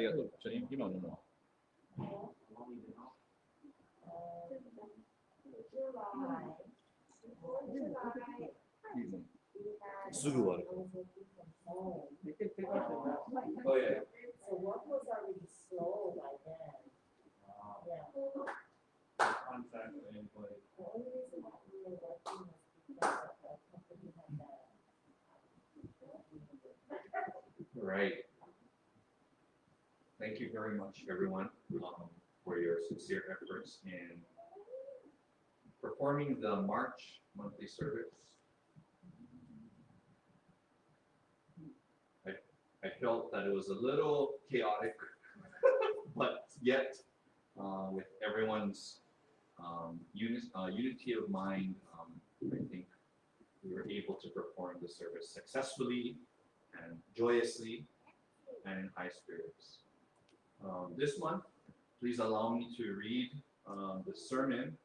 りがとう。今飲むわ。すぐ終わる。Oh yeah. So work was already slow by then. Yeah. The only reason that we were working was because of the company had that. Right. Thank you very much, everyone, for your sincere efforts in performing the March monthly service. I felt that it was a little chaotic, but yet with everyone's unity of mind, I think we were able to perform the service successfully and joyously and in high spirits. This month, please allow me to read the sermon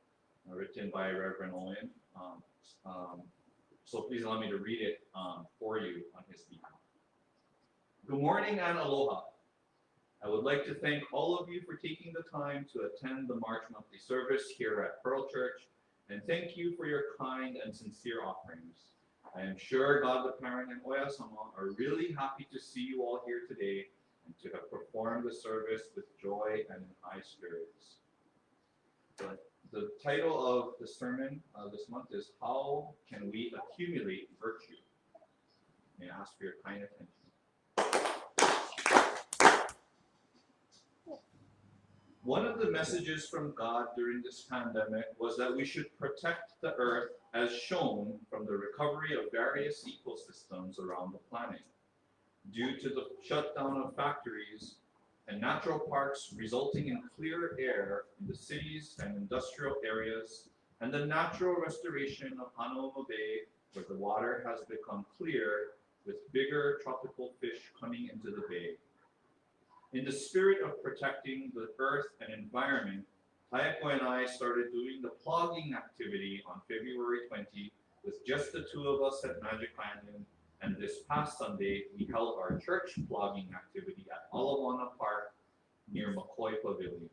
written by Reverend Owen. So please allow me to read it for you on his behalf. Good morning and aloha. I would like to thank all of you for taking the time to attend the March monthly service here at Pearl Church, and thank you for your kind and sincere offerings. I am sure God the Parent and Oya-sama are really happy to see you all here today and to have performed the service with joy and in high spirits. The title of the sermon this month is How Can We Accumulate Virtue? May I ask for your kind attention. One of the messages from God during this pandemic was that we should protect the earth as shown from the recovery of various ecosystems around the planet. Due to the shutdown of factories and natural parks resulting in clear air in the cities and industrial areas, and the natural restoration of Hanauma Bay, where the water has become clear with bigger tropical fish coming into the bay. In the spirit of protecting the earth and environment, Hayako and I started doing the plogging activity on February 20 with just the two of us at Magic Island, and this past Sunday we held our church plogging activity at Alawana Park near McCoy Pavilion.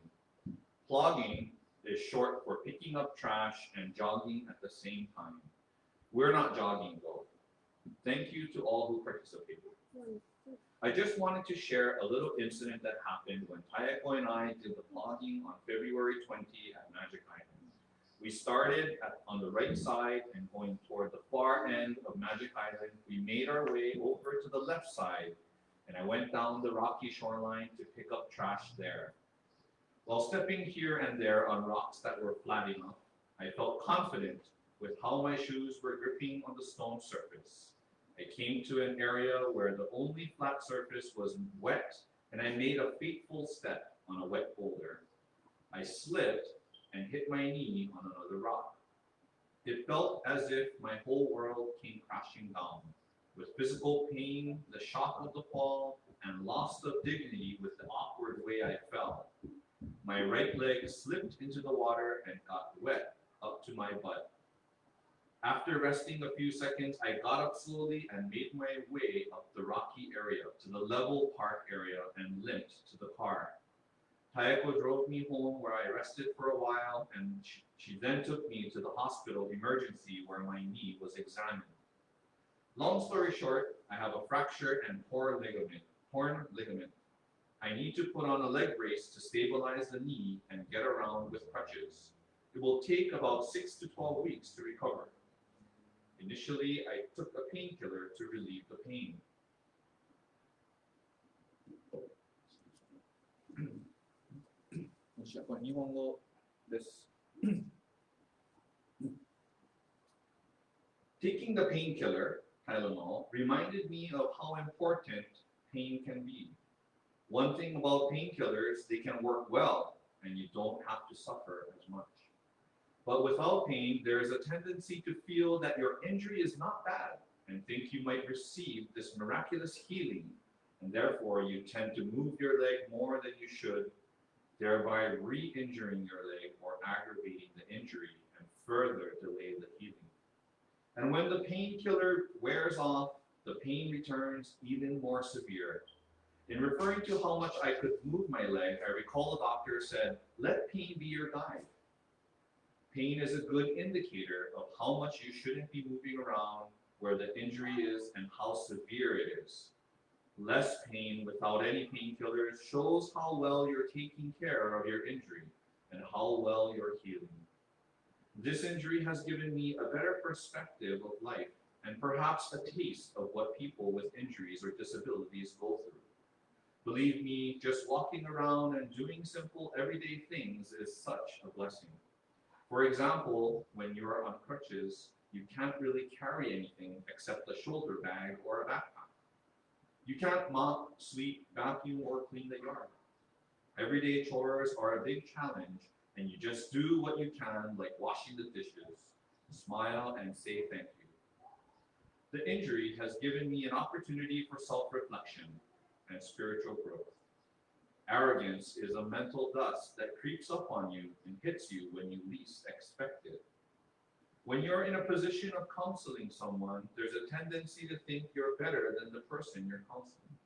Plogging is short for picking up trash and jogging at the same time. We're not jogging though. Thank you to all who participated. I just wanted to share a little incident that happened when Hayako and I did the plogging on February 20 at Magic Island. We started on the right side and going toward the far end of Magic Island, we made our way over to the left side, and I went down the rocky shoreline to pick up trash there. While stepping here and there on rocks that were flat enough, I felt confident with how my shoes were gripping on the stone surface. I came to an area where the only flat surface was wet, and I made a fateful step on a wet boulder. I slipped and hit my knee on another rock. It felt as if my whole world came crashing down, with physical pain, the shock of the fall, and loss of dignity with the awkward way I fell. My right leg slipped into the water and got wet up to my butt. After resting a few seconds, I got up slowly and made my way up the rocky area to the level park area and limped to the car. Hayako drove me home where I rested for a while, and she then took me to the hospital emergency where my knee was examined. Long story short, I have a fracture and torn ligament. I need to put on a leg brace to stabilize the knee and get around with crutches. It will take about 6 to 12 weeks to recover. Initially, I took a painkiller to relieve the pain. Taking the painkiller, Tylenol, reminded me of how important pain can be. One thing about painkillers, they can work well, and you don't have to suffer as much. But without pain, there is a tendency to feel that your injury is not bad and think you might receive this miraculous healing, and therefore you tend to move your leg more than you should, thereby re-injuring your leg or aggravating the injury and further delay the healing. And when the painkiller wears off, the pain returns even more severe. In referring to how much I could move my leg, I recall a doctor said, "Let pain be your guide." Pain is a good indicator of how much you shouldn't be moving around, where the injury is, and how severe it is. Less pain without any painkillers shows how well you're taking care of your injury and how well you're healing. This injury has given me a better perspective of life and perhaps a taste of what people with injuries or disabilities go through. Believe me, just walking around and doing simple everyday things is such a blessing. For example, when you're on crutches, you can't really carry anything except a shoulder bag or a backpack. You can't mop, sweep, vacuum, or clean the yard. Everyday chores are a big challenge, and you just do what you can, like washing the dishes, smile, and say thank you. The injury has given me an opportunity for self-reflection and spiritual growth. Arrogance is a mental dust that creeps up on you and hits you when you least expect it. When you're in a position of counseling someone, there's a tendency to think you're better than the person you're counseling,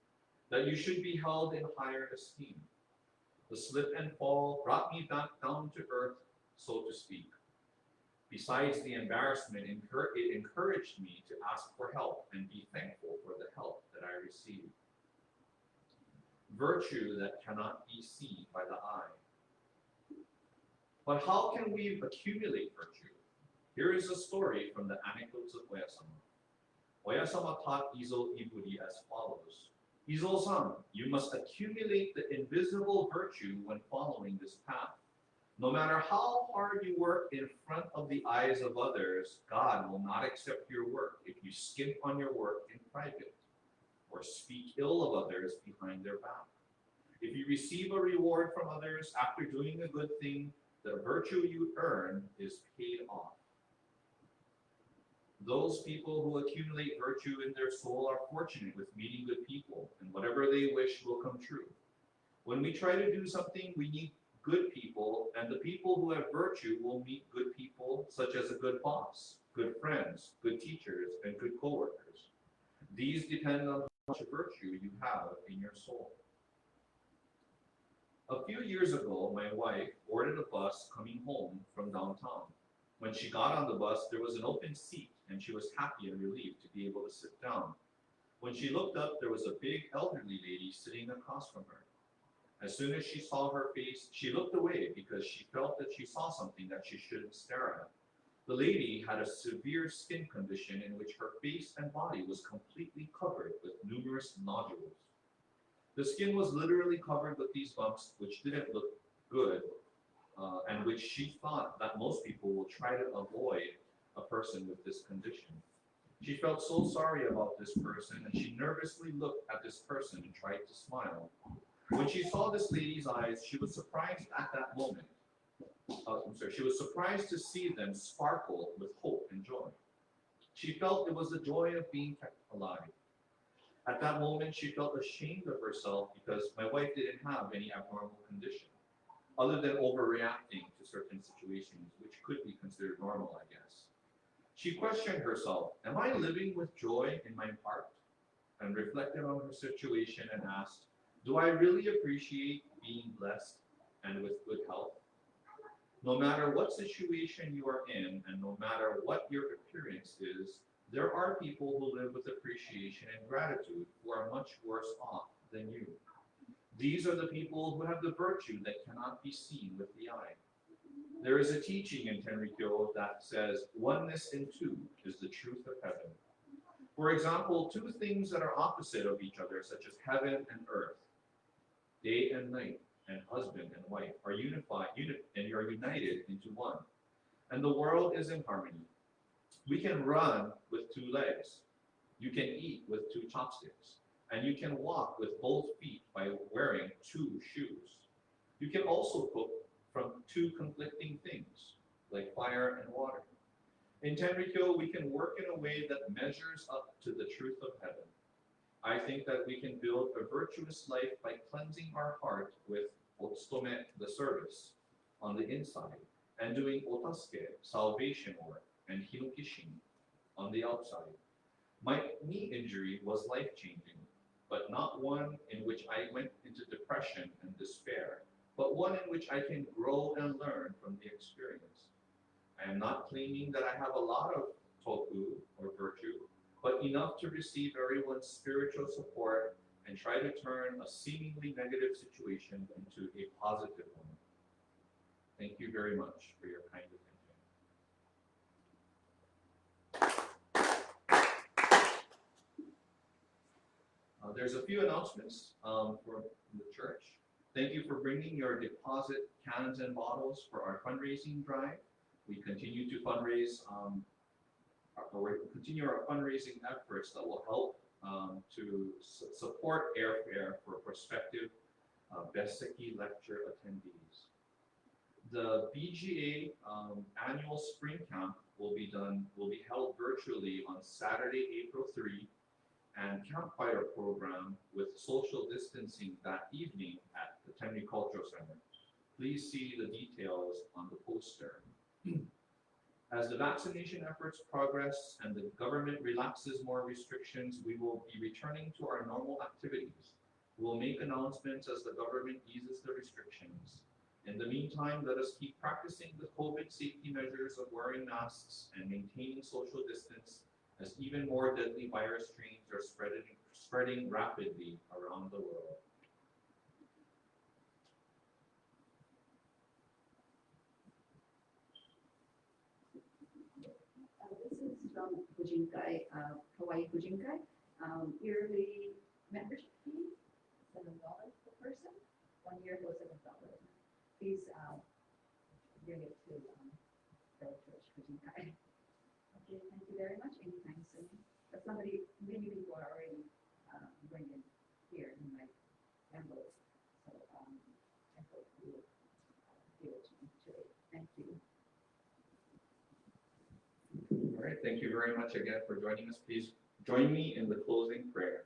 that you should be held in higher esteem. The slip and fall brought me back down to earth, so to speak. Besides the embarrassment, it encouraged me to ask for help and be thankful for the help that I received. Virtue that cannot be seen by the eye. But how can we accumulate virtue? Here is a story from the Anecdotes of Oyasama. Oyasama taught Izo Iburi as follows. Izo-san, you must accumulate the invisible virtue when following this path. No matter how hard you work in front of the eyes of others, God will not accept your work if you skimp on your work in private or speak ill of others behind their back. If you receive a reward from others after doing a good thing, the virtue you earn is paid off. Those people who accumulate virtue in their soul are fortunate with meeting good people, and whatever they wish will come true. When we try to do something, we need good people, and the people who have virtue will meet good people, such as a good boss, good friends, good teachers, and good coworkers. These depend on how much virtue you have in your soul. A few years ago, my wife boarded a bus coming home from downtown. When she got on the bus, there was an open seat, and she was happy and relieved to be able to sit down. When she looked up, there was a big elderly lady sitting across from her. As soon as she saw her face, she looked away because she felt that she saw something that she shouldn't stare at. The lady had a severe skin condition in which her face and body was completely covered with numerous nodules. The skin was literally covered with these bumps, which didn't look good, and which she thought that most people will try to avoid a person with this condition. She felt so sorry about this person, and she nervously looked at this person and tried to smile. When she saw this lady's eyes, she was surprised at that moment. She was surprised to see them sparkle with hope and joy. She felt it was the joy of being kept alive. At that moment, she felt ashamed of herself because my wife didn't have any abnormal condition, other than overreacting to certain situations, which could be considered normal, I guess. She questioned herself, am I living with joy in my heart? And reflected on her situation and asked, do I really appreciate being blessed and with good health? No matter what situation you are in, and no matter what your appearance is, there are people who live with appreciation and gratitude who are much worse off than you. These are the people who have the virtue that cannot be seen with the eye. There is a teaching in Tenrikyo that says, oneness in two is the truth of heaven. For example, two things that are opposite of each other, such as heaven and earth, day and night, and husband and wife, are unified, and you are united into one. And the world is in harmony. We can run with two legs. You can eat with two chopsticks. And you can walk with both feet by wearing two shoes. You can also cook from two conflicting things, like fire and water. In Tenrikyo, we can work in a way that measures up to the truth of heaven. I think that we can build a virtuous life by cleansing our heart with otsutome, the service, on the inside, and doing otasuke, salvation work, and hinokishin on the outside. My knee injury was life-changing. but not one in which I went into depression and despair, but one in which I can grow and learn from the experience. I am not claiming that I have a lot of toku or virtue, but enough to receive everyone's spiritual support and try to turn a seemingly negative situation into a positive one. Thank you very much for your kind attention. There's a few announcements for the church. Thank you for bringing your deposit cans and bottles for our fundraising drive. We continue to fundraise, continue our fundraising efforts that will help to support airfare for prospective Beseki lecture attendees. The BGA annual spring camp will be held virtually on Saturday, April 3, and campfire program with social distancing that evening at the Tenri Cultural Center. Please see the details on the poster. As the vaccination efforts progress and the government relaxes more restrictions, we will be returning to our normal activities. We will make announcements as the government eases the restrictions. In the meantime, let us keep practicing the COVID safety measures of wearing masks and maintaining social distance, as even more deadly virus strains are spreading rapidly around the world. This is from Bujinkai, Hawaii Bujinkai. Yearly membership fee, $7 per person. 1 year for $7. Please bring it to the church Bujinkai. Okay, thank you very much. Anytime soon. But many people are already bringing here in my envelope. So I hope you will give it to me today. Thank you. All right, thank you very much again for joining us. Please join me in the closing prayer.